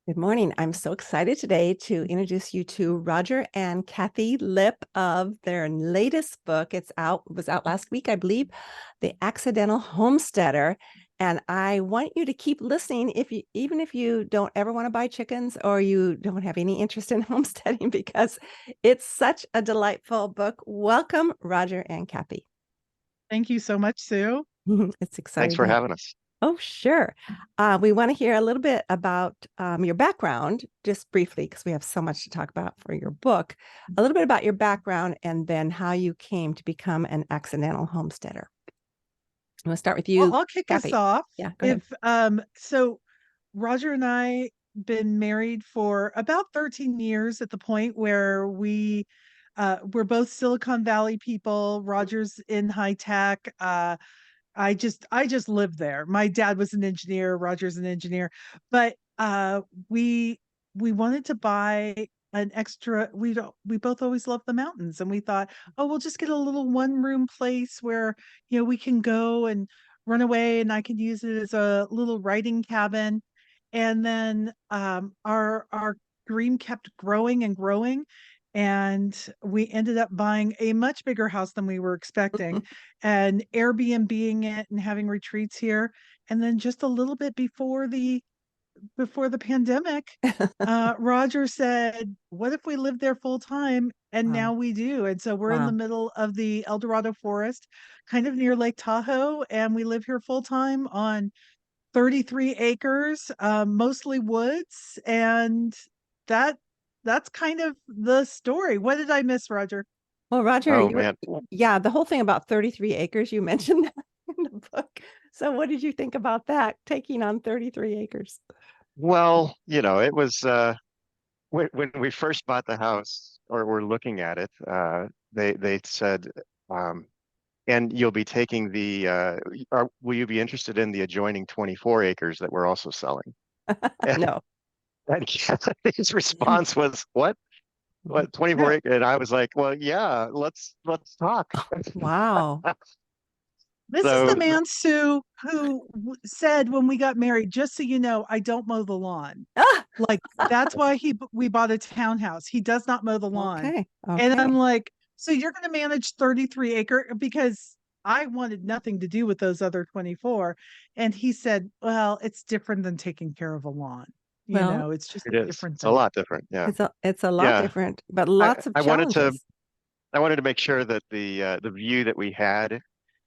Good morning. I'm so excited today to introduce you to Roger and Kathi Lipp of their latest book. It was out last week, I believe, The Accidental Homesteader. And I want you to keep listening even if you don't ever want to buy chickens or you don't have any interest in homesteading, because it's such a delightful book. Welcome, Roger and Kathi. Thank you so much, Sue. It's Thanks exciting for to have. having us. Oh, sure. We want to hear a little bit about your background, just briefly, because we have so much to talk about for your book. A little bit about your background and then how you came to become an accidental homesteader. I'm going to start with Well, you, I'll kick us Kathi. off. Yeah, go ahead. So Roger and I been married for about 13 years at the point where we're both Silicon Valley people. Roger's in high tech. I just lived there. My dad was an engineer, Roger's an engineer, but we we wanted to buy an extra we both always loved the mountains, and we thought, "Oh, we'll just get a little one-room place where, we can go and run away and I can use it as a little writing cabin." And then our dream kept growing and growing, and we ended up buying a much bigger house than we were expecting and Airbnb-ing it and having retreats here. And then just a little bit before the pandemic, Roger said, "What if we lived there full time?" And Wow. now we do. And so we're in the Wow. middle of the El Dorado forest, kind of near Lake Tahoe, and we live here full time on 33 acres, mostly woods, and that that's kind of the story. What did I miss, Roger? Well, Roger, Oh man. yeah, the whole thing about 33 acres, you mentioned that in the book. So what did you think about that, taking on 33 acres? Well, it was when we first bought the house or were looking at it, they said, um, and you'll be taking will you be interested in the adjoining 24 acres that we're also selling? And, No. and his response was, "What? What 24 Yeah. acres?" And I was like, "Well, yeah, let's talk." Wow. This is the So man, Sue, who said when we got married, "Just so you know, I don't mow the lawn." Ah! Like, that's why we bought a townhouse. He does not mow the lawn. Okay. And I'm Okay. like, "So you're going to manage 33 acre?" Because I wanted nothing to do with those other 24. And he said, "Well, it's different than taking care of a lawn. Well, It's just it a is. different It's a thing." lot different. Yeah. it's a lot Yeah. different, but I, lots of I wanted to challenges. I wanted to make sure that the view that we had,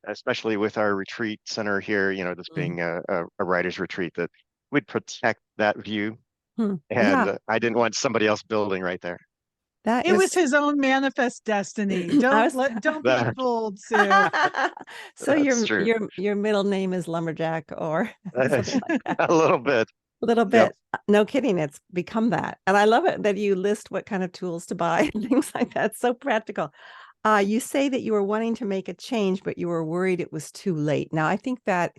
especially with our retreat center here, this Mm. being a writer's retreat, that we'd protect that view. Hmm. And Yeah, I didn't want somebody else building right there. that It was is. his own manifest destiny. I Don't was. let don't be That fooled, Sue. So that's true. your middle name is Lumberjack or something like that. A little bit. A little Yep. bit. No kidding, it's become that. And I love it that you list what kind of tools to buy and things like that. It's so practical. You say that you were wanting to make a change, but you were worried it was too late. Now, I think that's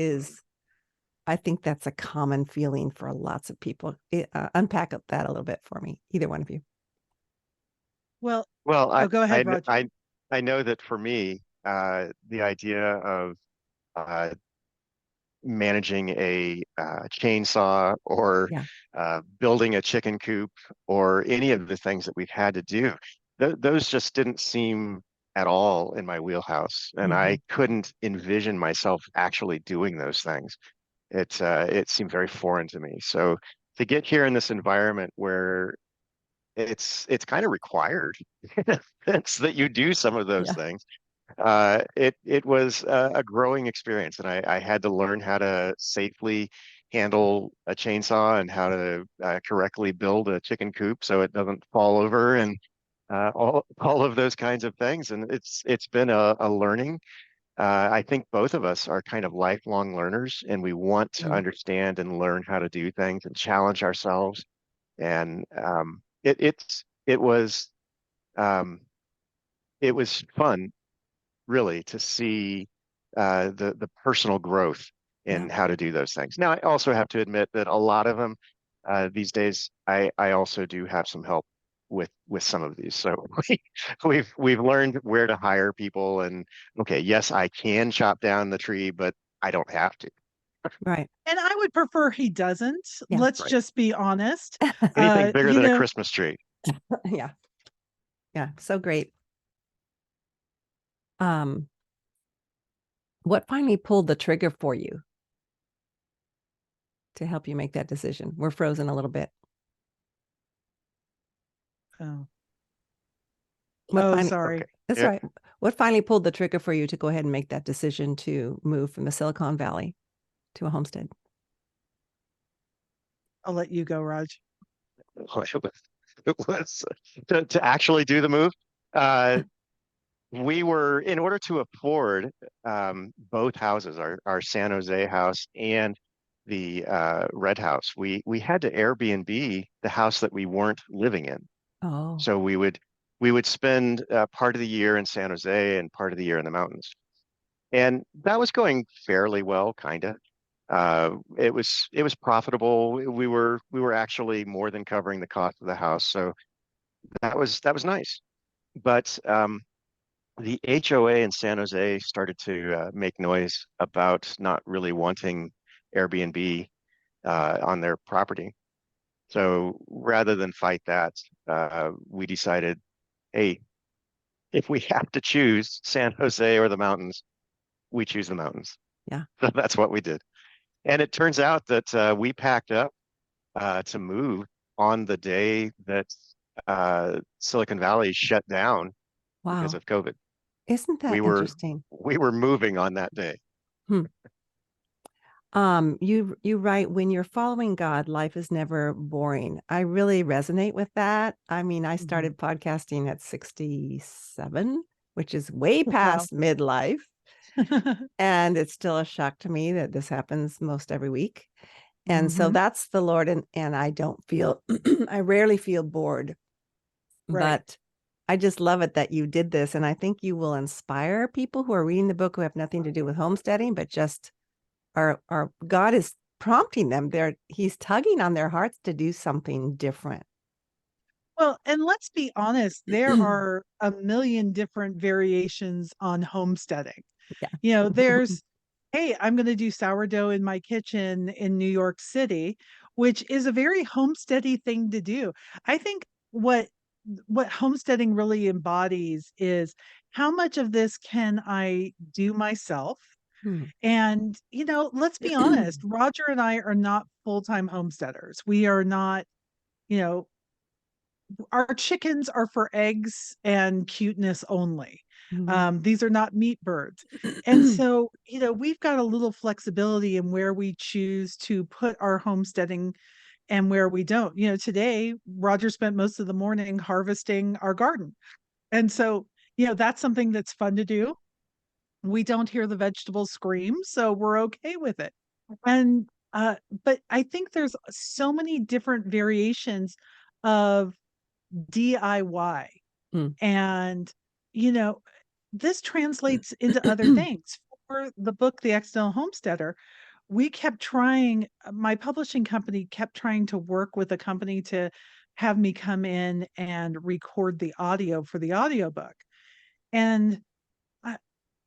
a common feeling for lots of people. Unpack that a little bit for me, either one of you. Well, Well, oh, go ahead, Roger. I know that for me, the idea of uh, managing a chainsaw or Yeah. building a chicken coop or any of the things that we've had to do. Those just didn't seem at all in my wheelhouse, and Hmm. I couldn't envision myself actually doing those things. It seemed very foreign to me. So to get here in this environment where it's kind of required in a sense that you do some of those Yeah. things, it was a growing experience, and I had to learn how to safely handle a chainsaw and how to correctly build a chicken coop so it doesn't fall over and all of those kinds of things. And it's been a learning. I think both of us are kind of lifelong learners, and we want to Mm. understand and learn how to do things and challenge ourselves. And um, it was fun really to see the personal growth Yeah. in how to do those things. Now, I also have to admit that a lot of them these days, I also do have some help with some of these. So we've learned where to hire people, and okay, yes, I can chop down the tree, but I don't have to. Right. And I would prefer he doesn't. Yeah. Let's Right. just be honest. Anything bigger You than a know, Christmas tree. Yeah. Yeah. So great. Um, what finally pulled the trigger for you to help you make that decision? We're frozen a little bit. oh, What oh, finally, sorry. Okay. that's Yeah. right. What finally pulled the trigger for you to go ahead and make that decision to move from the Silicon Valley to a homestead? I'll let you go, Raj. It was to actually do the move. Uh, we were in order to afford both houses, our San Jose house and the Red House. We had to Airbnb the house that we weren't living in. Oh, So we would spend part of the year in San Jose and part of the year in the mountains, and that was going fairly well, kind of. It was profitable. We were actually more than covering the cost of the house, so that was nice. But the HOA in San Jose started to make noise about not really wanting Airbnb on their property. So rather than fight that, we decided, hey, if we have to choose San Jose or the mountains, we choose the mountains. yeah. So that's what we did. And it turns out that we packed up to move on the day that Silicon Valley shut down because Wow. of COVID. Isn't that We were interesting? we were moving on that day. Hmm. You write, when you're following God, life is never boring. I really resonate with that. I mean, I Mhm. started podcasting at 67, which is way Wow. past midlife. And it's still a shock to me that this happens most every week. And so Mhm. that's the Lord. And I don't feel, I rarely feel bored, Right. but I just love it that you did this. And I think you will inspire people who are reading the book who have nothing to do with homesteading, but just are God is prompting them. He's tugging on their hearts to do something different. Well, and let's be honest, there are a million different variations on homesteading. Yeah. You know, there's, hey, I'm going to do sourdough in my kitchen in New York City, which is a very homesteady thing to do. I think what homesteading really embodies is how much of this can I do myself? Hmm. And, you know, let's be honest, Roger and I are not full-time homesteaders. We are not, you know, our chickens are for eggs and cuteness only. Mhm. These are not meat birds. And so, you know, we've got a little flexibility in where we choose to put our homesteading and where we don't. You know, today, Roger spent most of the morning harvesting our garden. And so, you know, that's something that's fun to do. We don't hear the vegetables scream, so we're okay with it. And but I think there's so many different variations of DIY. Mm. And, you know, this translates into other things. For the book, The Accidental Homesteader, we kept trying, my publishing company kept trying to work with a company to have me come in and record the audio for the audiobook. And I,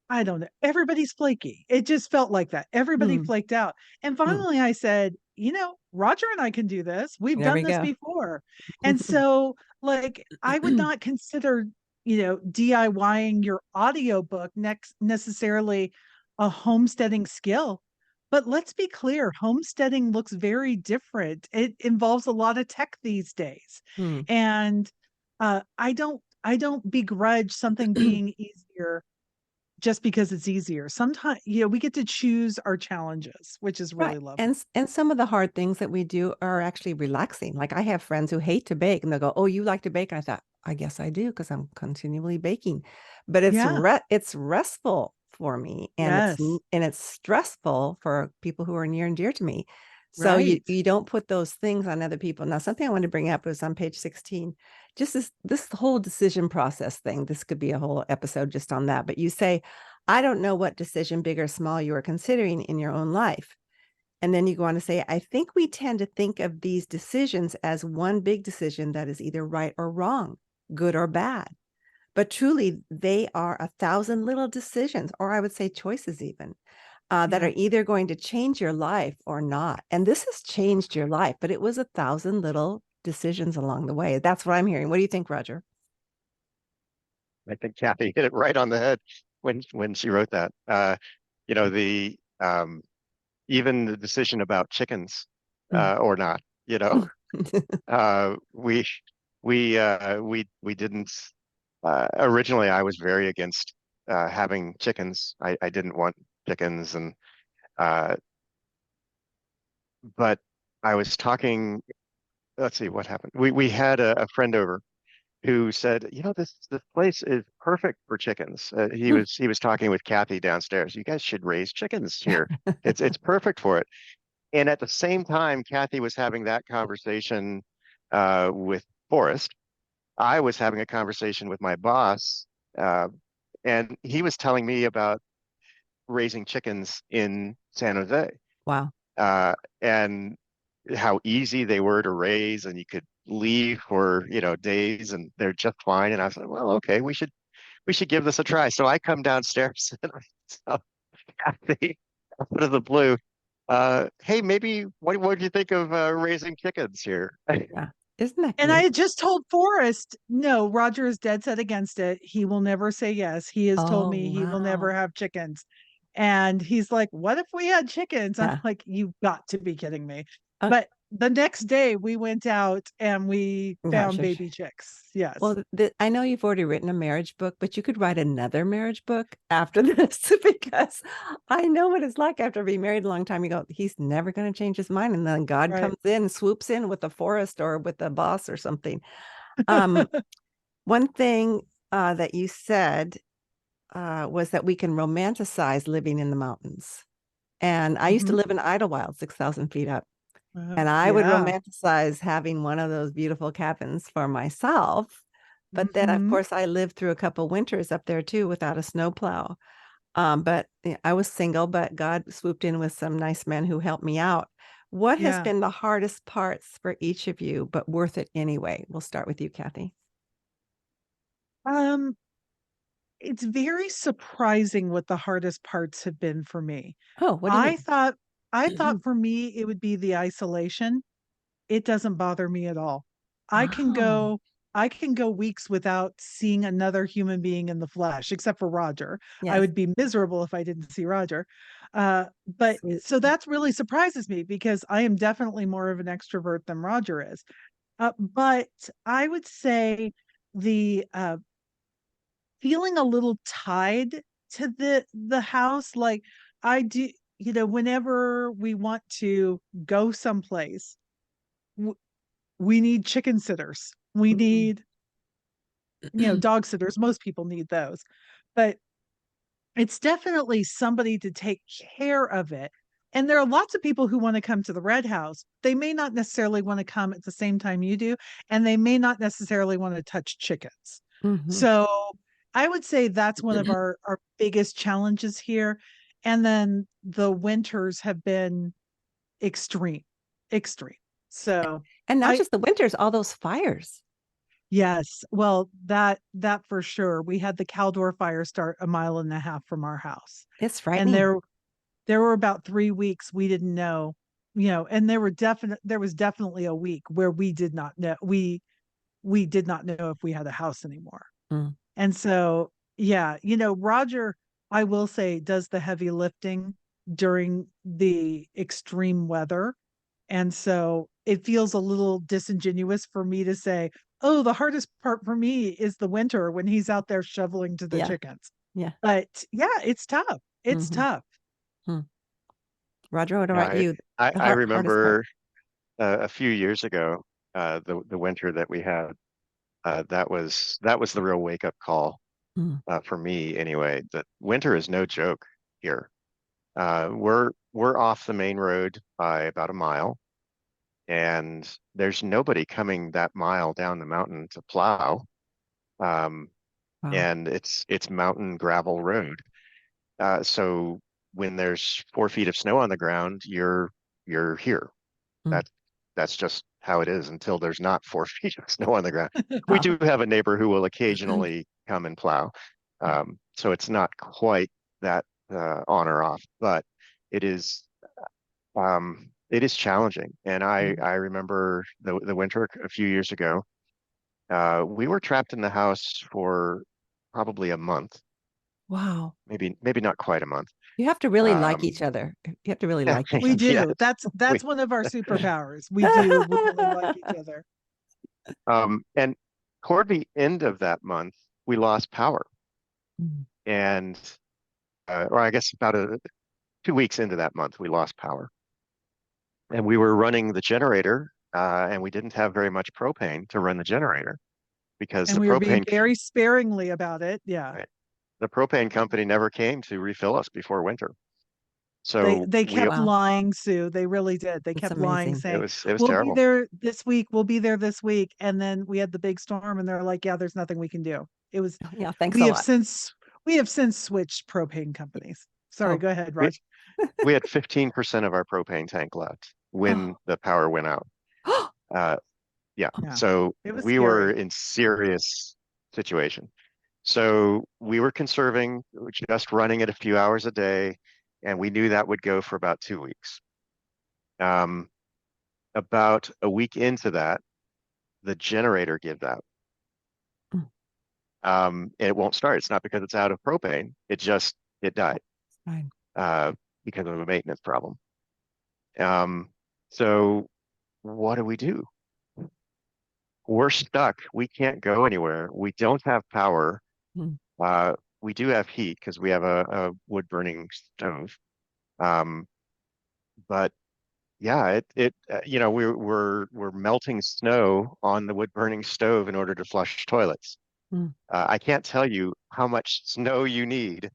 I don't know. Everybody's flaky. It just felt like that. Everybody Hmm. flaked out. And Hmm. finally I said, you know, Roger and I can do this. We've There done we this go. before. And so like I would not consider, you know, DIYing your audiobook next necessarily a homesteading skill. But let's be clear, homesteading looks very different. It involves a lot of tech these days. Hmm. And I don't begrudge something being easier just because it's easier. Sometimes, you know, we get to choose our challenges, which is Right. really lovely. And some of the hard things that we do are actually relaxing. Like I have friends who hate to bake and they'll go, "Oh, you like to bake?" And I thought, "I guess I do because I'm continually baking." But Yeah. it's restful for me and Yes. it's stressful for people who are near and dear to me. So Right. you don't put those things on other people. Now, something I wanted to bring up was on page 16. Just this whole decision process thing. This could be a whole episode just on that. But you say, "I don't know what decision, big or small, you are considering in your own life." And then you go on to say, "I think we tend to think of these decisions as one big decision that is either right or wrong, good or bad. But truly, they are 1,000 little decisions, or I would say choices even. that Yeah. are either going to change your life or not. And this has changed your life, but it was 1,000 little decisions along the way. That's what I'm hearing. What do you think, Roger? I think Kathy hit it right on the head when she wrote that. You know, the even the decision about chickens Mm. or not, you know, uh, we we didn't originally I was very against having chickens. I didn't want chickens and uh, but I was talking, let's see what happened. We had a friend over who said, you know, this place is perfect for chickens. He was talking with Kathy downstairs. You guys should raise chickens here. It's perfect for it. And at the same time, Kathy was having that conversation with Forrest. I was having a conversation with my boss, uh, and he was telling me about raising chickens in San Jose, Wow. and how easy they were to raise, and you could leave for, you know, days, and they're just fine. And I was like, well, okay, we should give this a try. So I come downstairs and I tell Kathy out of the blue, hey, maybe what do you think of raising chickens here? Yeah. Isn't that And I great? had just told Forrest, no, Roger is dead set against it. He will never say yes. He has told Oh, me he will never wow. have chickens. And he's like, what if we had chickens? I'm Yeah. like, you've got to be kidding me. Uh, But the next day we went out and we gosh, found baby chicks. Yes. well, I know you've already written a marriage book, but you could write another marriage book after this because I know what it's like after being married a long time. You go, he's never going to change his mind. And then God Right. comes in, swoops in with a forest or with a boss or something. Um, One thing that you said was that we can romanticize living in the mountains. And I used to Mhm. live in Idlewild, 6,000 feet up. And I would Yeah. romanticize having one of those beautiful cabins for myself. But then, of Mhm. course, I lived through a couple winters up there too without a snowplow. But I was single, but God swooped in with some nice men who helped me out. What has Yeah. been the hardest parts for each of you, but worth it anyway? We'll start with you, Kathy. Um, it's very surprising what the hardest parts have been for me. Oh, what do you I mean? thought I thought for me it would be the isolation. It doesn't bother me at all. I can Wow. go I can go weeks without seeing another human being in the flesh, except for Roger. I Yes. would be miserable if I didn't see Roger. But Sweet. so that's really surprises me because I am definitely more of an extrovert than Roger is. But I would say the feeling a little tied to the house, like I do, whenever we want to go someplace, we need chicken sitters. We Mm. need, dog sitters. Most people need those. But it's definitely somebody to take care of it. And there are lots of people who want to come to the Red House. They may not necessarily want to come at the same time you do, and they may not necessarily want to touch chickens. Mhm. So I would say that's one of our biggest challenges here. And then the winters have been extreme, extreme. So And not I just the winters, all those fires. Yes. Well, that for sure. We had the Caldor fire start a mile and a half from our house. It's And frightening. there were about 3 weeks we didn't know, and there was definitely a week where we did not know we did not know if we had a house anymore. Mm. And so, yeah, Roger, I will say, does the heavy lifting during the extreme weather. And so it feels a little disingenuous for me to say, oh, the hardest part for me is the winter when he's out there shoveling to the Yeah. chickens. Yeah. But yeah, it's tough. It's Hmm. tough. Roger, what Yeah, about you? The I hardest part. remember a few years ago, the winter that we had, that was the real wake up call Mm. for me anyway. That winter is no joke here. We're off the main road by about a mile, and there's nobody coming that mile down the mountain to plow. Um, Wow. and it's mountain gravel road. So when there's 4 feet of snow on the ground, you're here. Mm. That that's just how it is until there's not 4 feet of snow on the ground. We Wow. do have a neighbor who will occasionally come and plow. So it's not quite that on or off, but it is challenging. And I remember the winter a few years ago. We were trapped in the house for probably a month, Wow. maybe not quite a month. You have to really like Um, each other. You have to really like each We yes, do. That's we, one of our superpowers. We do really like each other. and toward the end of that month, we lost power. Mm. And, or I guess about 2 weeks into that month, we lost power. And we were running the generator, and we didn't have very much propane to run the generator because And we were being very sparingly about it. Yeah. right, the propane company never came to refill us before winter. They So they we kept Wow. lying, Sue. They really did. They That's kept lying, amazing. it saying, was "We'll be terrible. there this week. We'll be there this week." And then we had the big storm, and they're like, "Yeah, there's nothing we can do." It was. Yeah, thanks We a have lot. since we have since switched propane companies. Sorry, Oh, go ahead, We Raj. we had 15% of our propane tank left when oh, the power went out. Uh, yeah, Yeah, so it was we were scary. in serious situation. So we were conserving, just running it a few hours a day, and we knew that would go for about 2 weeks. Um, about a week into that, the generator gives out. mm, It won't start. It's not because it's out of propane. It died fine. uh, because of a maintenance problem. Um, so what do we do? We're stuck. We can't go anywhere. We don't have power. Mm. We do have heat because we have a wood burning stove. Um, but yeah, we're melting snow on the wood burning stove in order to flush toilets. Mm. I can't tell you how much snow you need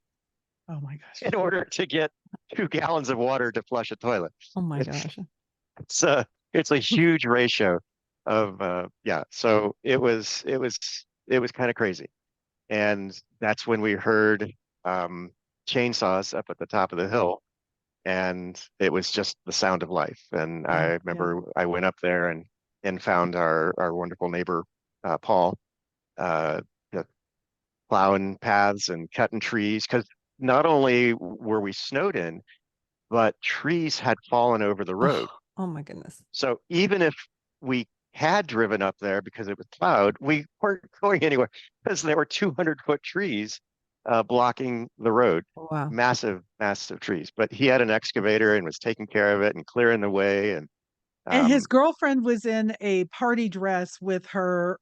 Oh my gosh. in order to get 2 gallons of water to flush a toilet. Oh my It's gosh. it's a it's a huge ratio of yeah. So it was kind of crazy. And that's when we heard um, chainsaws up at the top of the hill, and it was just the sound of life. And Yeah. I Yeah. remember I went up there and found our wonderful neighbor Paul, uh, just plowing paths and cutting trees because not only were we snowed in, but trees had fallen over the road. Oh, oh my goodness. So even if we had driven up there because it was plowed, we weren't going anywhere because there were 200-foot trees blocking the road. Wow. Massive, massive trees. But he had an excavator and was taking care of it and clearing the way and And his um, girlfriend was in a party dress with her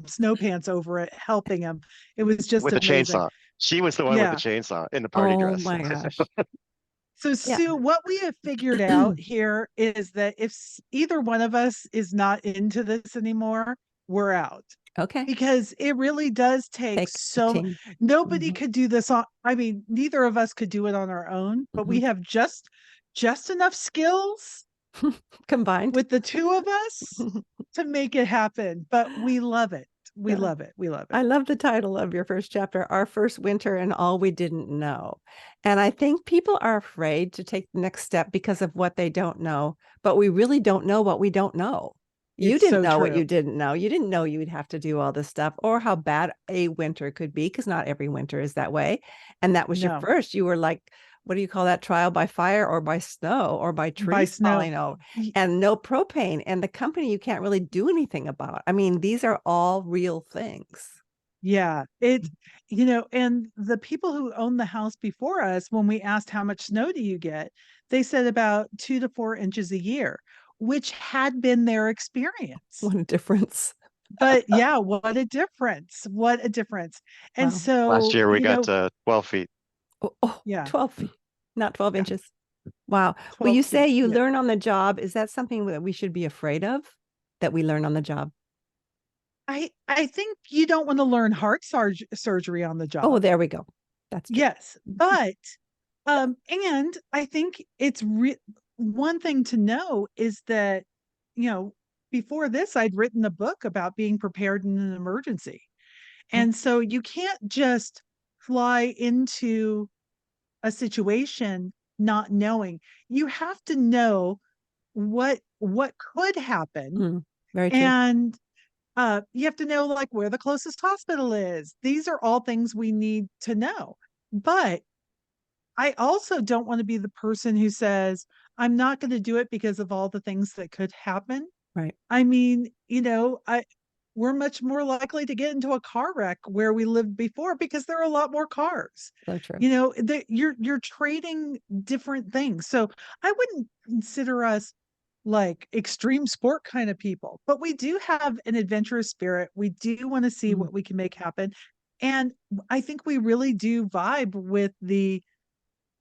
snow pants over it, helping him. It was just with a amazing. chainsaw. She was the one with the Yeah. chainsaw in the party Oh dress. my gosh. So, Yeah. Sue, what we have figured out here is that if either one of us is not into this anymore, we're out. Okay. Because it really does take Take a team. nobody Mhm, could do this on, I mean, neither of us could do it on our own, but we mhm. have just enough skills Combined. with the two of us to make it happen. But we love it. We Yeah. love it. We love it. I love the title of your first chapter, Our First Winter and All We Didn't Know. And I think people are afraid to take the next step because of what they don't know, but we really don't know what we don't know. You It's didn't so know what true. you didn't know. You didn't know you would have to do all this stuff or how bad a winter could be, because not every winter is that way. And that was your No, first. You were like, what do you call that? Trial by fire or by snow or by by trees snow. falling over, and no propane. And the company you can't really do anything about. I mean, these are all real things. Yeah, and the people who owned the house before us, when we asked how much snow do you get, they said about 2 to 4 inches a year, which had been their experience. What a difference. But yeah, what a difference. What a difference. And Wow. Last so, year we got 12 feet. Oh, yeah, 12 feet, not 12 Yeah. inches. Wow. Well, 12 you say feet. you Yeah. learn on the job. Is that something that we should be afraid of, that we learn on the job? I think you don't want to learn heart surgery on the Oh, job. there we go. That's true. Yes, but and I think it's one thing to know is that, you know, before this I'd written a book about being prepared in an emergency. Oh, And so you can't just fly into a situation not knowing. You have to know what could happen, very true. and you have to know like where the closest hospital is. These are all things we need to know. But I also don't want to be the person who says, I'm not going to do it because of all the things that could happen. Right. I mean, we're much more likely to get into a car wreck where we lived before because there are a lot more cars. So true. You're trading different things. So I wouldn't consider us like extreme sport kind of people, but we do have an adventurous spirit. We do want to see Mhm. what we can make happen. And I think we really do vibe with the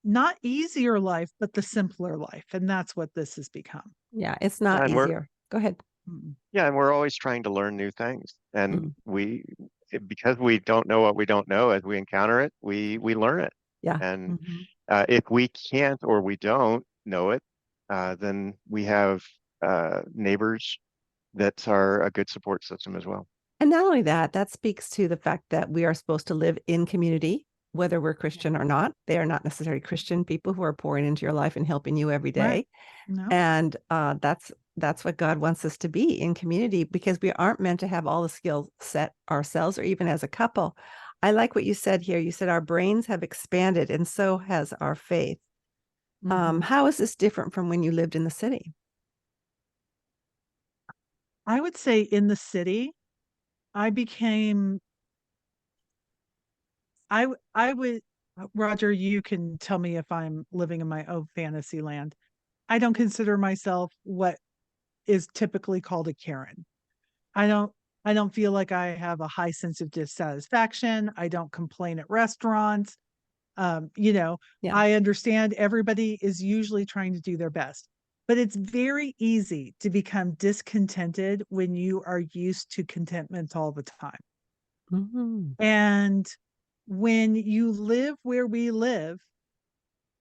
not easier life, but the simpler life. And that's what this has become. Yeah, it's not And easier. Go ahead. yeah, and we're always trying to learn new things. And Mm. because we don't know what we don't know, as we encounter it, we learn it. Yeah. And Mhm. if we can't or we don't know it, then we have neighbors that are a good support system as well. And not only that, that speaks to the fact that we are supposed to live in community, whether we're Christian or not. They are not necessarily Christian people who are pouring into your life and helping you every Right. day. No. And that's what God wants us to be, in community, because we aren't meant to have all the skills set ourselves or even as a couple. I like what you said here. You said our brains have expanded and so has our faith. Mhm. How is this different from when you lived in the city? I would say in the city, I became I would Roger, you can tell me if I'm living in my own fantasy land. I don't consider myself what is typically called a Karen. I don't I don't feel like I have a high sense of dissatisfaction. I don't complain at restaurants. Yeah. I understand everybody is usually trying to do their best, but it's very easy to become discontented when you are used to contentment all the time. Mhm. And when you live where we live,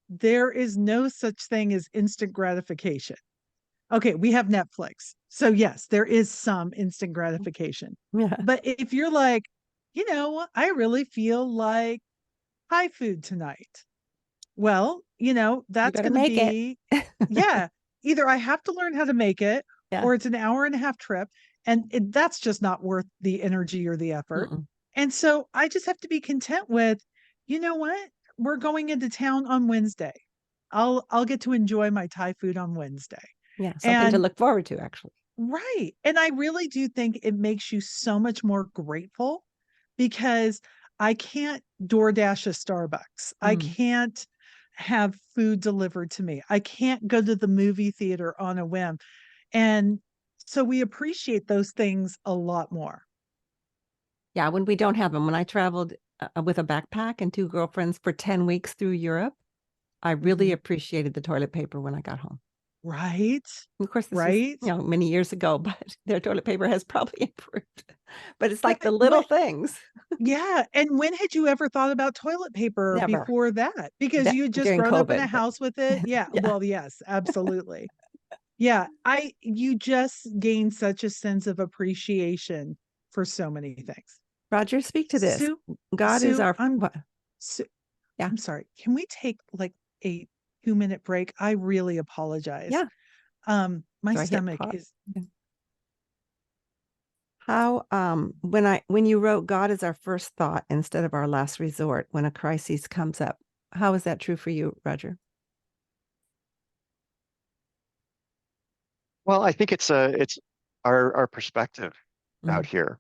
there is no such thing as instant gratification. Okay, we have Netflix. So, yes, there is some instant gratification. Yeah. But if you're like, I really feel like Thai food tonight. Well, You that's better going to make it. be, yeah, either I have to learn how to make it Yeah. or it's an hour and a half trip. And that's just not worth the energy or the effort. Mm-mm. And so I just have to be content with, you know what? We're going into town on Wednesday. I'll get to enjoy my Thai food on Wednesday. Yeah. Something to And look forward to, actually. right. And I really do think it makes you so much more grateful because I can't DoorDash a Starbucks. I Mm. can't have food delivered to me. I can't go to the movie theater on a whim. And so we appreciate those things a lot more. Yeah. When we don't have them, when I traveled with a backpack and two girlfriends for 10 weeks through Europe, I really Mhm. appreciated the toilet paper when I got home. Right? Of course, this was, Right? many years ago, but their toilet paper has probably improved. But it's But like the little what things. yeah, and when had you ever thought about toilet paper Never. before that? Because That you had just during grown up in a COVID, but house with it? Yeah, yeah. well, yes, absolutely. Yeah, I you just gain such a sense of appreciation for so many things. Roger, speak to this. Sue, God is Sue, our I'm what? Sue, Yeah. I'm sorry. Can we take like a 2-minute break? I really apologize. Yeah. My Do I hit stomach pause? is Yeah. How when you wrote God is our first thought instead of our last resort when a crisis comes up, how is that true for you, Roger? Well, I think it's our perspective Mm. out here.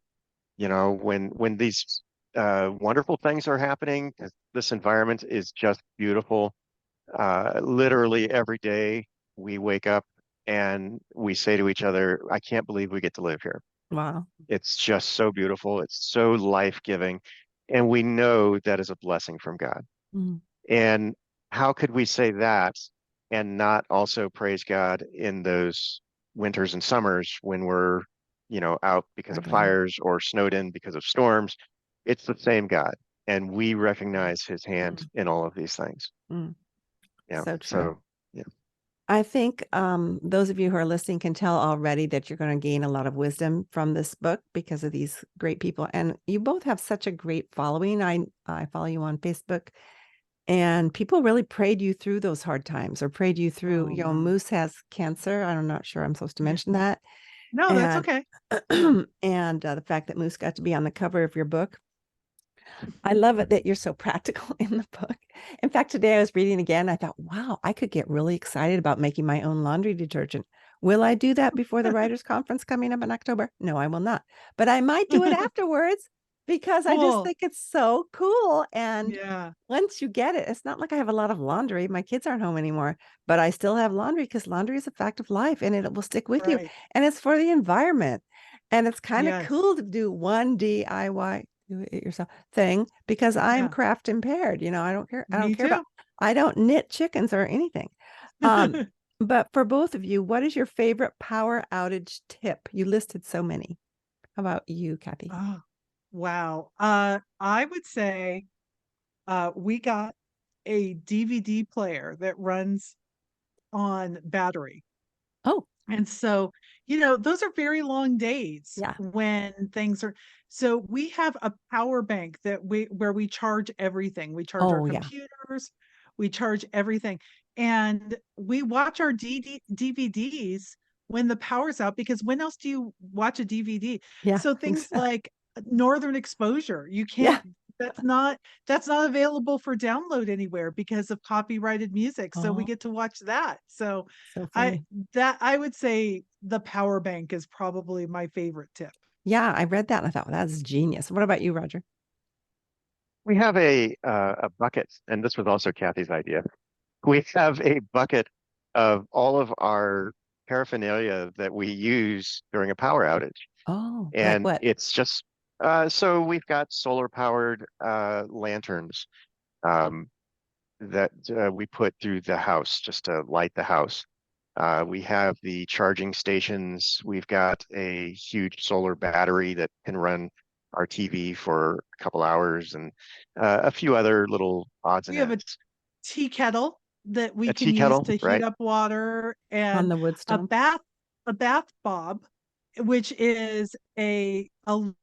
When these wonderful things are happening, this environment is just beautiful. Literally every day we wake up and we say to each other, I can't believe we get to live here. Wow. It's just so beautiful. It's so life-giving. And we know that is a blessing from God. Mm. And how could we say that and not also praise God in those winters and summers when we're, out because of Struggling. fires or snowed in because of storms? It's the same God. And we recognize his hand Mm. in all of these things. Mm. Yeah. So true. So, yeah. I think those of you who are listening can tell already that you're going to gain a lot of wisdom from this book because of these great people. And you both have such a great following. I follow you on Facebook, and people really prayed you through those hard times or prayed you through, oh wow. Moose has cancer. I'm not sure I'm supposed to Yeah. mention that. No, that's And okay. and the fact that Moose got to be on the cover of your book. I love it that you're so practical in the book. In fact, today I was reading again. I thought, wow, I could get really excited about making my own laundry detergent. Will I do that before the writers' conference coming up in October? No, I will not. But I might do it afterwards because I just Cool. think it's so cool. And Yeah. once you get it, it's not like I have a lot of laundry. My kids aren't home anymore, but I still have laundry because laundry is a fact of life and it will stick with you. Right. And it's for the environment. And it's kind of Yes. cool to do one DIY, do it yourself thing because I'm Yeah. craft impaired. I don't care. Me too. I don't knit chickens or anything. Um, but for both of you, what is your favorite power outage tip? You listed so many. How about you, Kathi? Oh, wow. I would say we got a DVD player that runs on battery. Oh, And so, those are very long days yeah. when things are. So we have a power bank where we charge everything. We charge our Oh, yeah. computers, we charge everything. And we watch our DVDs when the power's out, because when else do you watch a DVD? Yeah. So things like Northern Exposure, you Yeah. can't, that's not available for download anywhere because of copyrighted music. So we Oh, get to watch that. So so I funny. I would say the power bank is probably my favorite tip. Yeah, I read that and I thought, well, that's genius. What about you, Roger? We have a bucket, and this was also Kathy's idea. We have a bucket of all of our paraphernalia that we use during a power outage. Oh, like And what? it's just so we've got solar powered lanterns um, that we put through the house just to light the house. We have the charging stations. We've got a huge solar battery that can run our TV for a couple hours and a few other little odds and We have a ends. tea kettle that we A can tea use kettle, to heat right? up water, On and the wood a stove? bath bob, which is a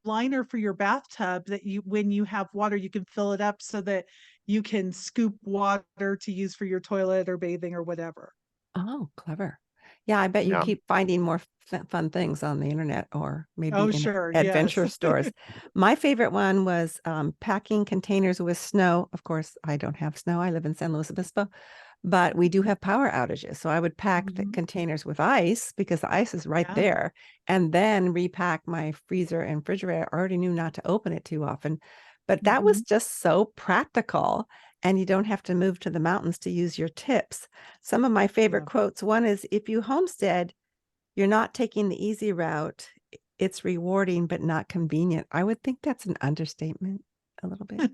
liner for your bathtub that you when you have water you can fill it up so that you can scoop water to use for your toilet or bathing or whatever. Oh, clever. Yeah, I bet you Yeah. keep finding more fun things on the internet or maybe Oh, in sure. Yes. adventure stores. My favorite one was packing containers with snow. Of course, I don't have snow. I live in San Luis Obispo, but we do have power outages. So I would pack the Mhm. containers with ice because the ice is right Yeah. there, and then repack my freezer and refrigerator. I already knew not to open it too often, but that was Mhm. just so practical. And you don't have to move to the mountains to use your tips. Some of my favorite Yeah. quotes, one is, if you homestead, you're not taking the easy route. It's rewarding, but not convenient. I would think that's an understatement a little bit.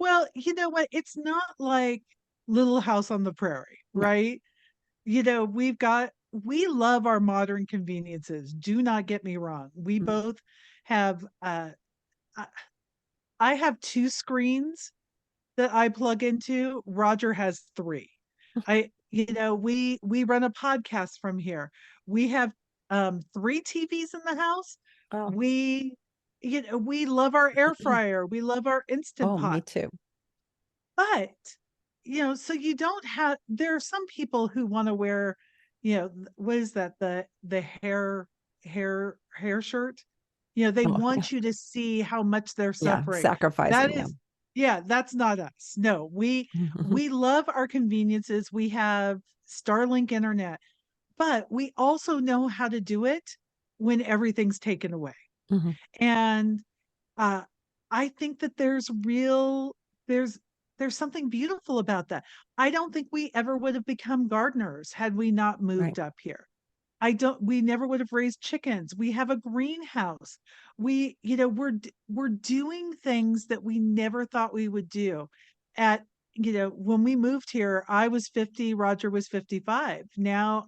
Well, you know what? It's not like Little House on the Prairie, No. right? We love our modern conveniences. Do not get me wrong. We Mm. both have I I have two screens that I plug into. Roger has three. We run a podcast from here. We have three TVs in the house. Oh, We love our air fryer. We love our instant oh, me pot. too. But, so you don't have there are some people who wanna wear, what is that? The hair shirt? They Oh, yeah. want you to see how much they're Yeah. suffering. That Sacrificing. Yeah. is Yeah, that's not us. No, we love our conveniences. We have Starlink internet, but we also know how to do it when everything's taken away. Mhm. And uh, I think that there's there's something beautiful about that. I don't think we ever would have become gardeners had we not Right. moved up here. We never would have raised chickens. We have a greenhouse. We're doing things that we never thought we would do. When we moved here, I was 50, Roger was 55. Now,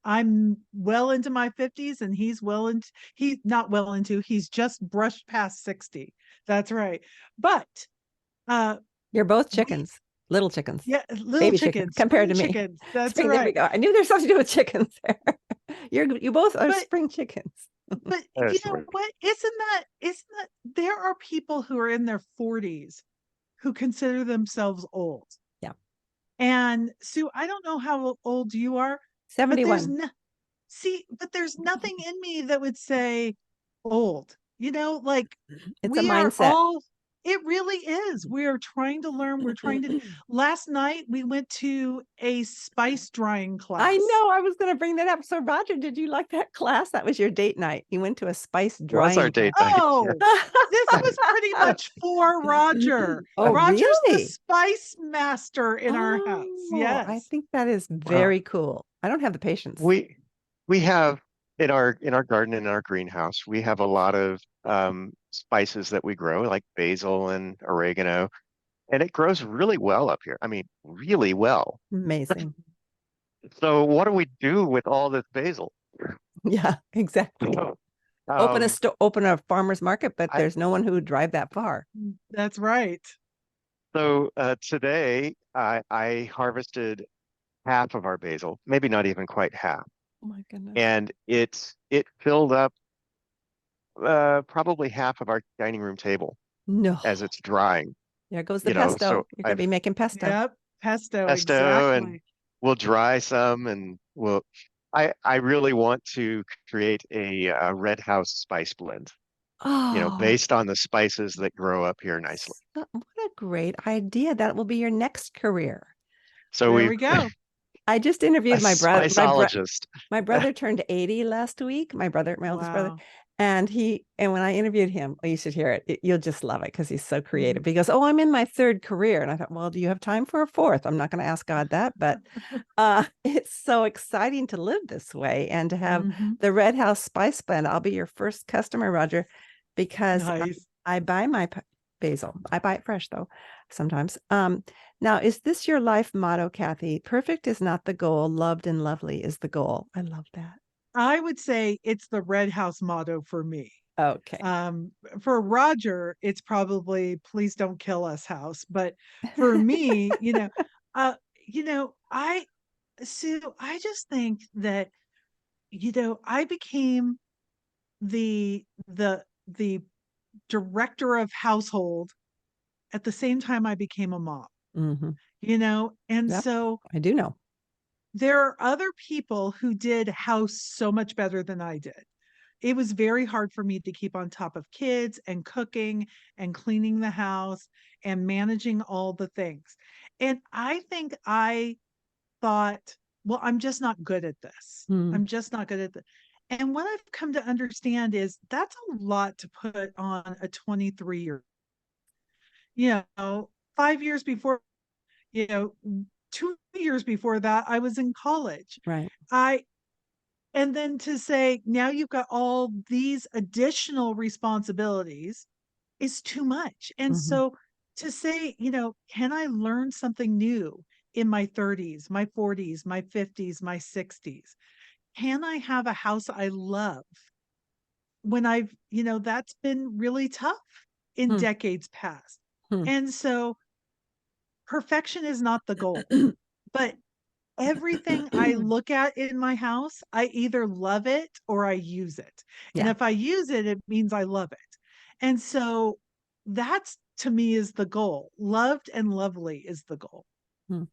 I'm well into my 50s and he's not well into, he's just brushed past 60. That's right. But uh You're both we chickens, little chickens, yeah, little baby chickens chickens, compared spring to me. chickens. That's Spring, there we right. go. I knew there's something to do with chickens there. You both are But spring chickens. But you That's know right. what? Isn't that there are people who are in their 40s who consider themselves old. Yeah. And Sue, I don't know how old you are, but 71. there's nothing in me that would say old. Like It's a we are mindset. all It really is. We are trying to learn. We're trying to. Last night we went to a spice drying class. I know. I was going to bring that up. So, Roger, did you like that class? That was your date night. You went to a spice drying. Was our date class. night? Oh, Yeah. this was pretty much for Roger. Oh, Roger's the really? spice master in our house. Oh, I Yes. think that is very cool. I don't have the patience. We have in our garden, in our greenhouse, we have a lot of spices that we grow, like basil and oregano, and it grows really well up here. I mean, really well. Amazing. So what do we do with all this basil? Yeah, exactly. Um, Open a farmer's market, but I, there's no one who would drive that far. That's right. so today I harvested half of our basil, maybe not even quite half, Oh my goodness. and it filled up probably half of our dining room table No. as it's drying. There goes the You know, pesto. so You're going to be making pesto. Yep. Pesto. pesto and Exactly. we'll dry some and I really want to create a red house spice blend, Oh, based on the spices that grow up here nicely. what a great idea. That will be your next career. So There we go. I just interviewed a my brother. spiceologist. My brother turned 80 last week. My oldest brother. Wow. And when I interviewed him, you should hear it. You'll just love it because he's so creative. Mm-hmm. He goes, "Oh, I'm in my third career." And I thought, well, do you have time for a fourth? I'm not going to ask God that, but it's so exciting to live this way and to have the Red House Spice Blend. I'll be your first customer, Roger, because Nice. I buy my basil. I buy it fresh though, sometimes. Now, is this your life motto, Kathi? Perfect is not the goal. Loved and lovely is the goal. I love that. I would say it's the Red House motto for me. Okay. For Roger, it's probably "Please don't kill us" house. But for me, I just think that, I became the director of household at the same time I became a mom, Mm-hmm. and Yep. so I do know. there are other people who did house so much better than I did. It was very hard for me to keep on top of kids and cooking and cleaning the house and managing all the things. And I think I thought, well, I'm just not good at this. Mm. I'm just not good at this. And what I've come to understand is that's a lot to put on a 23-year. 5 years before, 2 years before that, I was in college. Right. And then to say, now you've got all these additional responsibilities is too much. And so to say, can I learn something new in my 30s, my 40s, my 50s, my 60s? Can I have a house I love when that's been really tough in decades past? And so perfection is not the goal, but everything I look at in my house, I either love it or I use it. And Yeah. if I use it, it means I love it. And so that's, to me, is the goal. Loved and lovely is the goal. I'm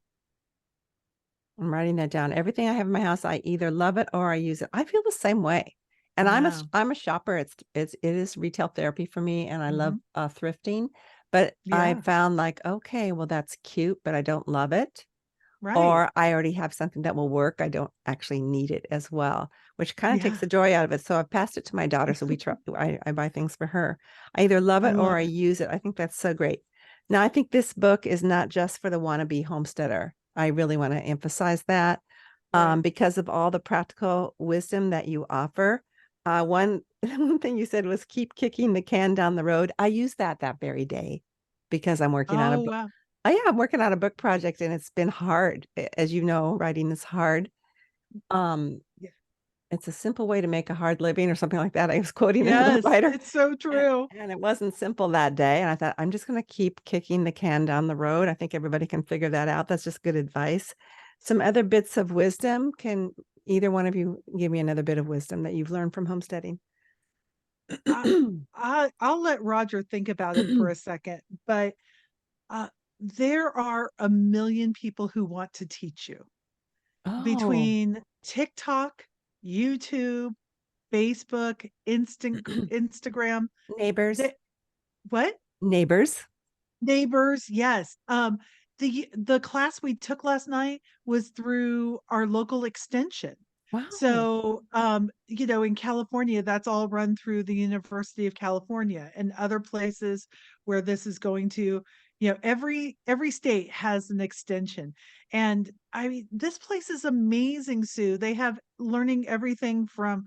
writing that down. Everything I have in my house, I either love it or I use it. I feel the same way. And I'm a shopper. It is retail therapy for me, and I love thrifting. But I Yeah. found okay, well, that's cute, but I don't love it. Right. Or I already have something that will work. I don't actually need it as well, which kind of takes the joy out of it. So I've passed it to my daughter. So I buy things for her. I either love it or I use it. I think that's so great. Now, I think this book is not just for the wannabe homesteader. I really want to emphasize that because of all the practical wisdom that you offer. One thing you said was keep kicking the can down the road. I use that very day because I'm working on a book. Wow. I'm working on a book project, and it's been hard. As you know, writing is hard. It's a simple way to make a hard living or something like that. I was quoting another writer. It's so true. And it wasn't simple that day. And I thought, I'm just going to keep kicking the can down the road. I think everybody can figure that out. That's just good advice. Some other bits of wisdom. Can either one of you give me another bit of wisdom that you've learned from homesteading? I'll let Roger think about it for a second, but there are a million people who want to teach you between TikTok, YouTube, Facebook, Instagram. Neighbors. What? Neighbors. Neighbors, yes. The class we took last night was through our local extension. Wow. So, in California, that's all run through the University of California and other places where this is going to, every state has an extension. And I mean, this place is amazing, Sue. They have learning everything from,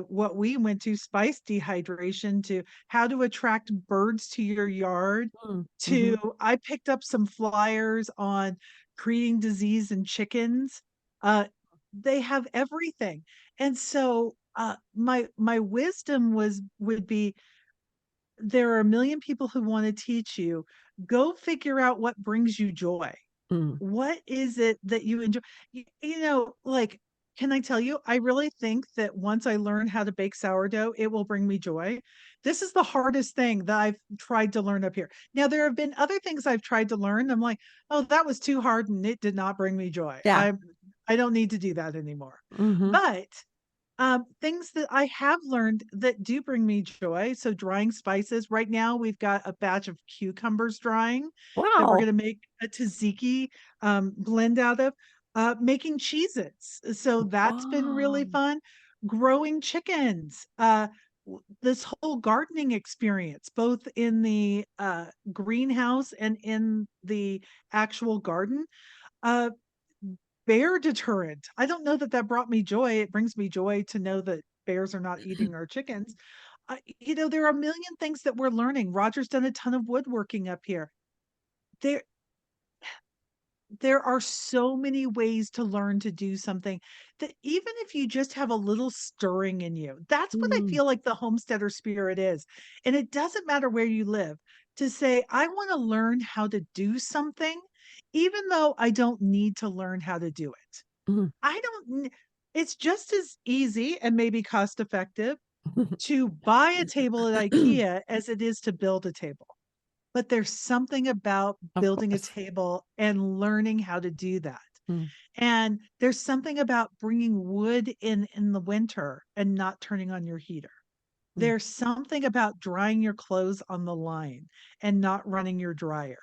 what we went to, spice dehydration, to how to attract birds to your yard, Mm-hmm. to I picked up some flyers on creating disease in chickens. They have everything. And so my wisdom would be, there are a million people who want to teach you. Go figure out what brings you joy. Mm. What is it that you enjoy? Like, can I tell you, I really think that once I learn how to bake sourdough, it will bring me joy. This is the hardest thing that I've tried to learn up here. Now, there have been other things I've tried to learn. I'm like, oh, that was too hard and it did not bring me joy. Yeah. I don't need to do that anymore. Mm-hmm. But things that I have learned that do bring me joy. So drying spices. Right now, we've got a batch of cucumbers drying that we're Wow. going to make a tzatziki blend out of. Making Cheez-Its. So that's been really Oh. fun. Growing chickens. This whole gardening experience, both in the greenhouse and in the actual garden. Uh, Bear deterrent. I don't know that that brought me joy. It brings me joy to know that bears are not eating our chickens. There are a million things that we're learning. Roger's done a ton of woodworking up here. There, there are so many ways to learn to do something that even if you just have a little stirring in you, that's what I Mm. feel like the homesteader spirit is. And it doesn't matter where you live, to say, I want to learn how to do something, even though I don't need to learn how to do it. Mm. I don't, it's just as easy and maybe cost effective to buy a table at IKEA as it is to build a table. But there's something about Of building a course. table and learning how to do that. Mm. And there's something about bringing wood in the winter and not turning on your heater. Mm. There's something about drying your clothes on the line and not running your dryer.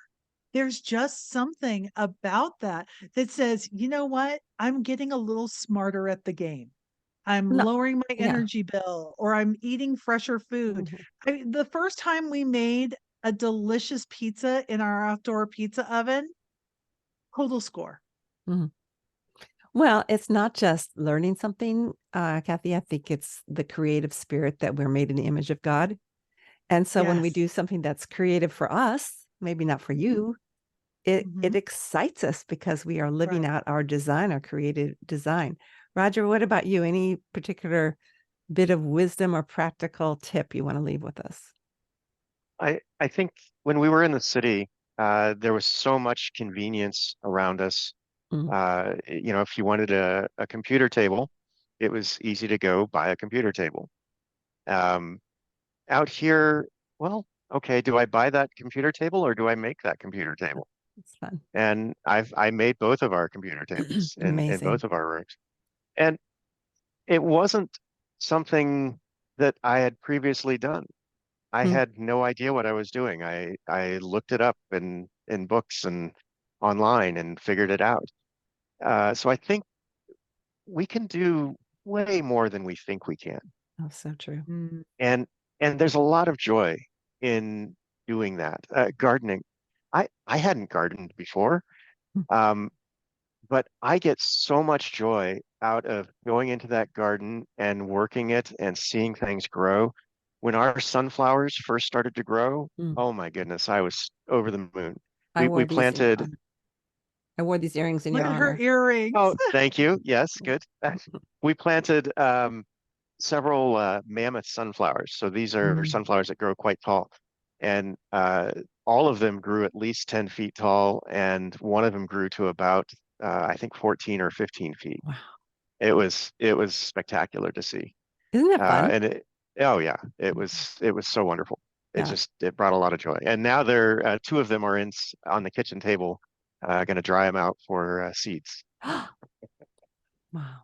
There's just something about that that says, you know what? I'm getting a little smarter at the game. I'm No. lowering my Yeah. energy bill, or I'm eating fresher food. Mhm. The first time we made a delicious pizza in our outdoor pizza oven, total score. Mhm. Well, it's not just learning something, Kathi. I think it's the creative spirit that we're made in the image of God. And so when we Yes. do something that's creative for us, maybe not for you, it Mhm. excites us because we are living Right. out our design, our creative design. Roger, what about you? Any particular bit of wisdom or practical tip you want to leave with us? I think when we were in the city, there was so much convenience around us. Mm. If you wanted a computer table, it was easy to go buy a computer table. Um, Out here, well, okay, do I buy that computer table or do I make that computer table? It's fun. And I made both of our computer tables in Amazing. both of our rooms. And it wasn't something that I had previously done. I Mm. had no idea what I was doing. I looked it up in books and online and figured it out. So I think we can do way more than we think we can. Oh, so true. Mm. And and there's a lot of joy in doing that. Gardening. I hadn't gardened before, Mm. um, but I get so much joy out of going into that garden and working it and seeing things grow. When our sunflowers first started to grow, Mm. oh my goodness, I was over the moon. I We wore we these in your planted. honor. I wore these earrings in Look your at her honor. earrings. Oh, thank you. Yes, good. We planted several mammoth sunflowers. So these are Mm. sunflowers that grow quite tall. And all of them grew at least 10 feet tall, and one of them grew to about, I think, 14 or 15 feet. Wow. It was spectacular to see. Isn't that fun? And oh yeah, it was so wonderful. Yeah. It brought a lot of joy. And now two of them are on the kitchen table, going to dry them out for seeds. Wow.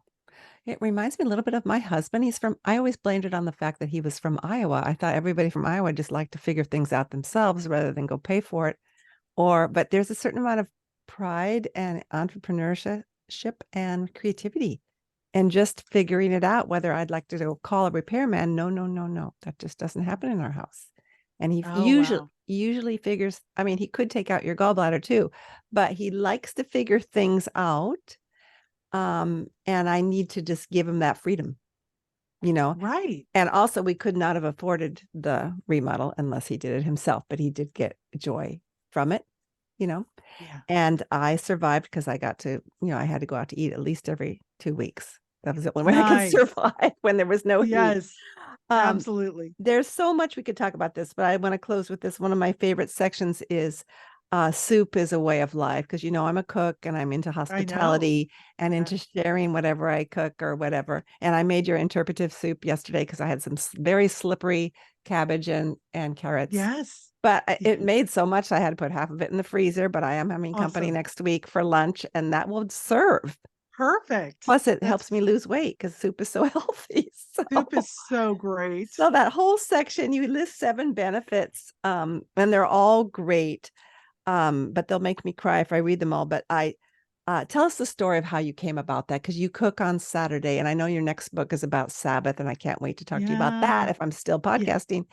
It reminds me a little bit of my husband. I always blamed it on the fact that he was from Iowa. I thought everybody from Iowa just liked to figure things out themselves rather than go pay for it. but there's a certain amount of pride and entrepreneurship and creativity and just figuring it out, whether I'd like to go call a repairman. No, no, no, no. That just doesn't happen in our house. And he Oh, usually wow. usually figures, I mean, he could take out your gallbladder too, but he likes to figure things out. And I need to just give him that freedom, you know. Right. And also we could not have afforded the remodel unless he did it himself, but he did get joy from it, you know. Yeah. And I survived because I got to, I had to go out to eat at least every 2 weeks. That was the only way I could Nice. survive when there was no heat. Yes, Um, absolutely. there's so much we could talk about this, but I want to close with this. One of my favorite sections is soup is a way of life, because I'm a cook and I'm into I know. hospitality and Yeah. into sharing whatever I cook or whatever. And I made your interpretive soup yesterday because I had some very slippery cabbage and carrots. Yes. But Yeah. it made so much I had to put half of it in the freezer. But I am having company Awesome. next week for lunch, and that will serve. Perfect. Plus, it helps me lose weight because soup is so healthy. Soup is so great. So that whole section, you list 7 benefits, and they're all great. But they'll make me cry if I read them all. But tell us the story of how you came about that, because you cook on Saturday, and I know your next book is about Sabbath, and I can't wait to talk to you about that Yeah. if I'm still Yeah. podcasting.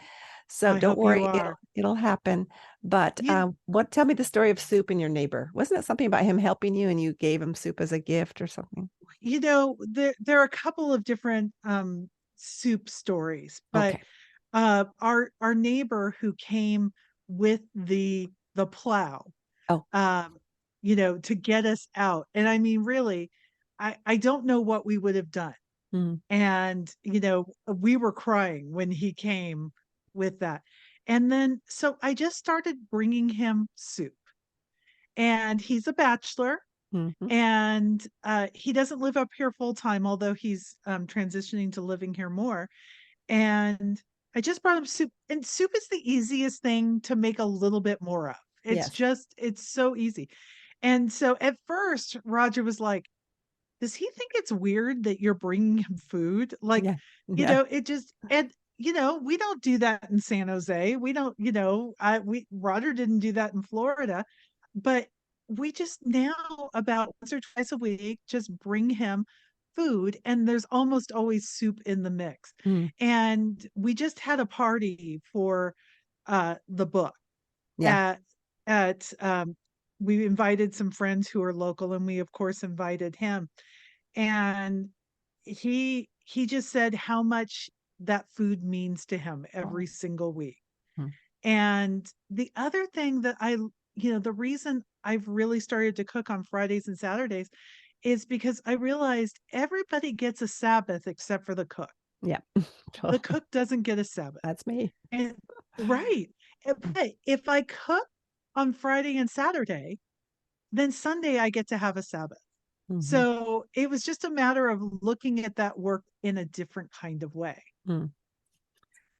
So I don't hope you worry, are. it'll happen. But You, tell me the story of soup and your neighbor. Wasn't it something about him helping you and you gave him soup as a gift or something? there are a couple of different soup stories, but Okay. our neighbor who came with the plow, Oh. to get us out. And I mean, really, I don't know what we would have done. Mm. And, we were crying when he came with that. And then, so I just started bringing him soup. And he's a bachelor, Mhm. and he doesn't live up here full time, although he's transitioning to living here more. And I just brought him soup, and soup is the easiest thing to make a little bit more of. Yes. It's so easy. And so at first, Roger was like, does he think it's weird that you're bringing him food? Like, Yeah. Yeah. it just, and, we don't do that in San Jose. We don't, Roger didn't do that in Florida, but we just now about once or twice a week just bring him food, and there's almost always soup in the mix. Mm. And we just had a party for the book Yeah. at we invited some friends who are local, and we of course invited him. And he just said how much that food means to him every single week. Mm. And the other thing that the reason I've really started to cook on Fridays and Saturdays is because I realized everybody gets a Sabbath except for the cook. Yeah. The cook doesn't get a Sabbath. That's me. And right. But if I cook on Friday and Saturday, then Sunday I get to have a Sabbath. Mhm. So it was just a matter of looking at that work in a different kind of way. Mm.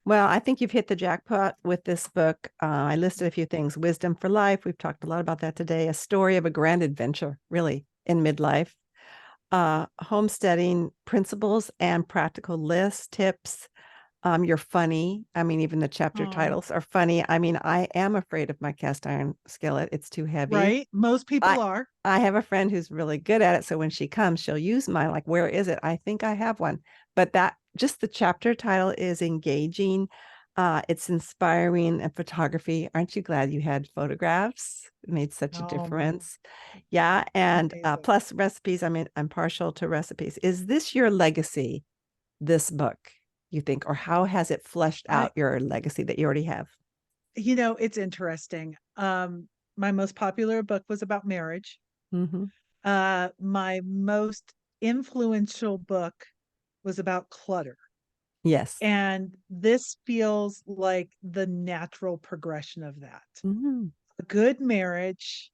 Well, I think you've hit the jackpot with this book. I listed a few things. Wisdom for life. We've talked a lot about that today. A story of a grand adventure, really, in midlife. Homesteading principles and practical lists, tips. You're funny. I mean, even the chapter Oh, titles are funny. I mean, I am afraid of my cast iron skillet. It's too heavy. right. Most people are. I have a friend who's really good at it. So when she comes, she'll use mine. Like, where is it? I think I have one. But that just the chapter title is engaging. It's inspiring, and photography. Aren't you glad you had photographs? It made such a Oh, difference. Yeah. And amazing. plus recipes. I mean, I'm partial to recipes. Is this your legacy, this book, you think? Or how has it fleshed I, out your legacy that you already have? it's interesting. My most popular book was about marriage. Mm-hmm. My most influential book was about clutter. Yes. And this feels like the natural progression of that. Mm-hmm. A good marriage,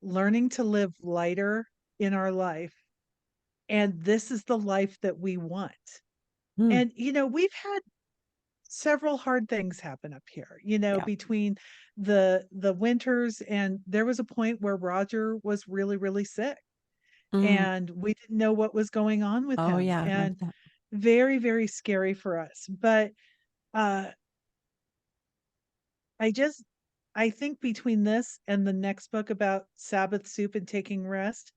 learning to live lighter in our life. And this is the life that we want. Mm. And, we've had several hard things happen up here, Yeah. between the winters, and there was a point where Roger was really, really sick, Mm. and we didn't know what was going on with Oh, him. yeah. I remember And that. very, very scary for us. But uh I just I think between this and the next book about Sabbath soup and taking rest,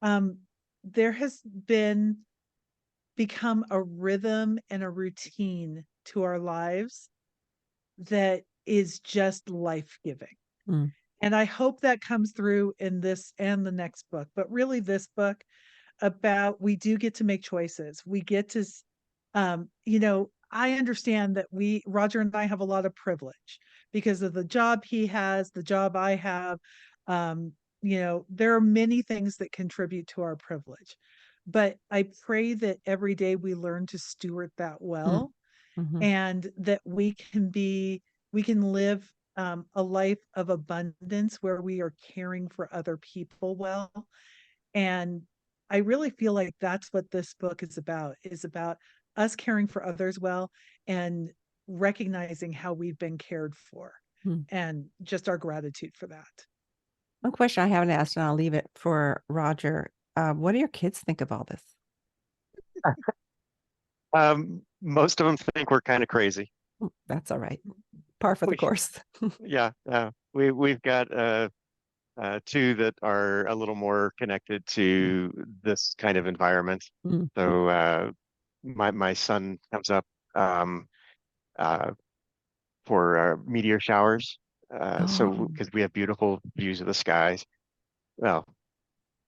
um, there has become a rhythm and a routine to our lives that is just life-giving. Mm. And I hope that comes through in this and the next book, but really this book about we do get to make choices. We get to I understand that Roger and I have a lot of privilege because of the job he has, the job I have. There are many things that contribute to our privilege. But I pray that every day we learn to steward that Mm. well, Mm-hmm. and that we can live a life of abundance where we are caring for other people well. And I really feel like that's what this book is about us caring for others well and recognizing how we've been cared for Mm. and just our gratitude for that. One question I haven't asked, and I'll leave it for Roger. What do your kids think of all this? Most of them think we're kind of crazy. That's all right. Par for the We, course. yeah, we've got two that are a little more connected to this kind of environment. Mm. So my son comes up um, uh, for meteor showers. So Oh, because we have beautiful views of the skies, well,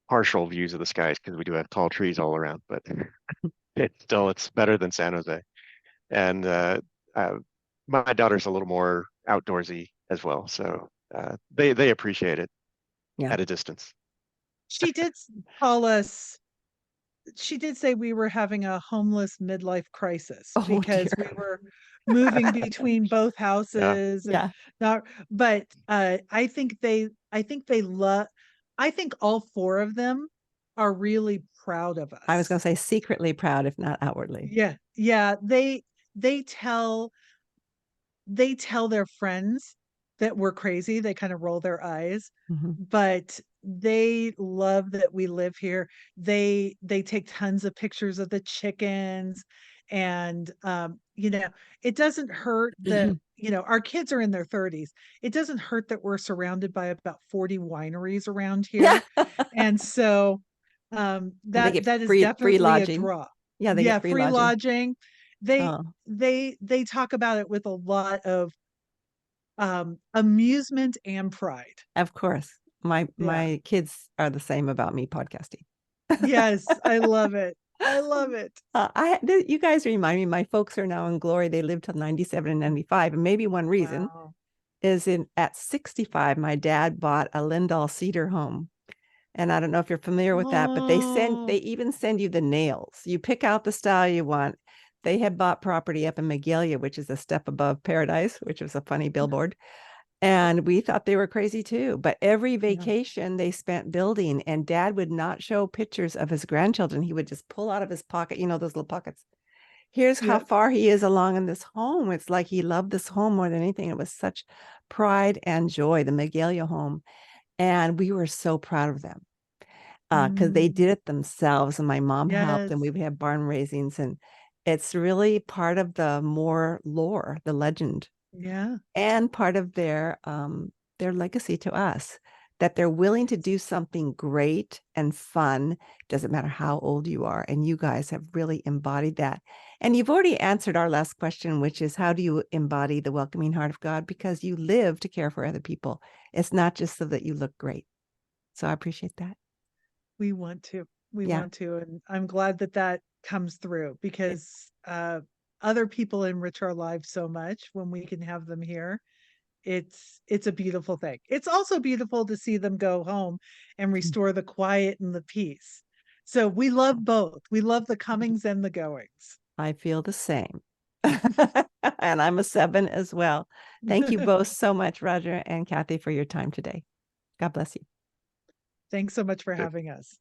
partial views of the skies because we do have tall trees all around, but it's better than San Jose. And uh, my daughter's a little more outdoorsy as well, so they appreciate it yeah. at a distance. She did call us she did say we were having a homeless midlife crisis Oh because dear. we were moving between both Yeah. houses and Yeah. not but I think they love I think all four of them are really proud of I was going us. to say secretly proud, if not outwardly. Yeah. Yeah, they tell they tell their friends that we're crazy. They kind of roll their eyes, Mm-hmm. but they love that we live here. They take tons of pictures of the chickens, and it doesn't hurt that our kids are in their 30s. It doesn't hurt that we're surrounded by about 40 wineries around Yeah. here. And so And they get that is free definitely a lodging. draw. Yeah, they Yeah, get free free lodging. lodging. They Oh, they talk about it with a lot of amusement and pride. of course. My Yeah. my kids are the same about me podcasting. Yes, I love it. I love it. You guys remind me, my folks are now in glory. They lived till 97 and 95. And maybe one reason Wow. is at 65, my dad bought a Lindahl cedar home. And I don't know if you're familiar with that, but they Oh, even send you the nails. You pick out the style you want. They had bought property up in Magalia, which is a step above Paradise, which was a funny billboard. And we thought they were crazy too. But every yeah. vacation they spent building, and dad would not show pictures of his grandchildren. He would just pull out of his pocket, those little pockets. Here's how Yep. far he is along in this home. It's like he loved this home more than anything. It was such pride and joy, the Magalia home. And we were so proud of them because they Mm, did it themselves. And my mom helped, and we yes. would have barn raisings. And it's really part of the more lore, the legend, Yeah. and part of their legacy to us, that they're willing to do something great and fun. Doesn't matter how old you are, and you guys have really embodied that. And you've already answered our last question, which is, how do you embody the welcoming heart of God? Because you live to care for other people. It's not just so that you look great. So I appreciate that. We want to. We Yeah. want to. And I'm glad that that comes through because other people enrich our lives so much when we can have them here. It's a beautiful thing. It's also beautiful to see them go home and restore the quiet and the peace. So we love both. We love the comings and the goings. I feel the same. And I'm a 7 as well. Thank you both so much, Roger and Kathi, for your time today. God bless you. Thanks so much for having us.